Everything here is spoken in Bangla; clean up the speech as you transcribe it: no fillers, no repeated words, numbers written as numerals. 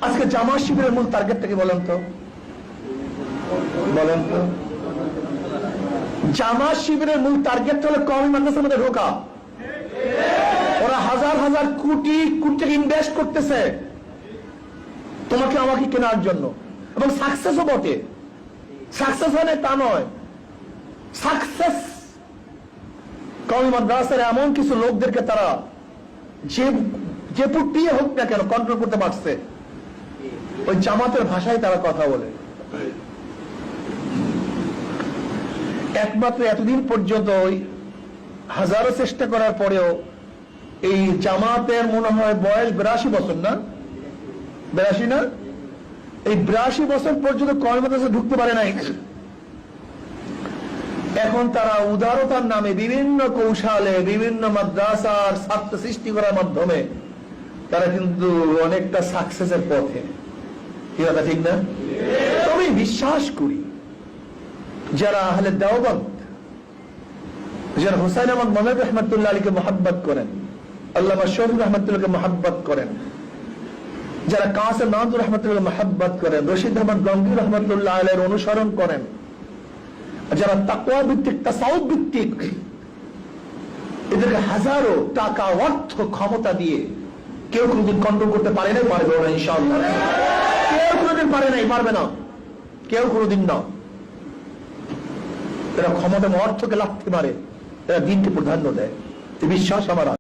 আজকে জামাত শিবিরের মূল টার্গেটটা কি বলেন তো? জামাত শিবিরের মূল টার্গেট হলো কওমি মাদ্রাসার মধ্যে ঢোকা। ওরা হাজার হাজার কোটি কোটি টাকা ইনভেস্ট করতেছে তোমাকে আমাকে কেনার জন্য, এবং সাকসেসও বটে। সাকসেস হয় না তা নয়, সাকসেস কওমি মাদ্রাসার এমন কিছু লোকদেরকে তারা যে পুটিয়ে হোক না কেন কন্ট্রোল করতে পারছে। ওই জামাতের ভাষায় তারা কথা বলে। একমাত্র এতদিন পর্যন্ত ওই হাজারো চেষ্টা করার পরেও এই জামাতের মনে হয় বয়স 82 বছর, না 82 না? এই 82 বছর পর্যন্ত কওমি মাদ্রাসায় ঢুকতে পারে নাই। এখন তারা উদারতার নামে বিভিন্ন কৌশলে বিভিন্ন মাদ্রাসার ছাত্র সৃষ্টি করার মাধ্যমে তারা কিন্তু অনেকটা সাকসেসের পথে। কি কথা ঠিক না? আমি বিশ্বাস করি যারা আহলে দেওবন্দ, যারা হুসাইন আহমদ মোহাম্মদ রহমতুল্লাহ আলীকে মহাব্বত করেন, আল্লামা শফি রহমতুল্লাহকে মহাব্বত করেন, যারা কাসেম নাদুর রহমতুল্লাহ মহাব্বত করেন, রশিদ আহমদ গঙ্গি রহমতুল্লাহ আলাইহির অনুসরণ করেন, যারা তাকওয়া ভিত্তিক তাসাউফ ভিত্তিক, এদেরকে হাজারো টাকা অর্থ ক্ষমতা দিয়ে কেউ কোনদিন কন্ট্রোল করতে পারে না, পারবে না ইনশাআল্লাহ। কেউ কোনদিন পারে নাই, পারবে না, কেউ কোনদিন না। এরা ক্ষমতা অর্থকে লাথি মারে, এরা দিনকে প্রাধান্য দেয়। বিশ্বাস আমার।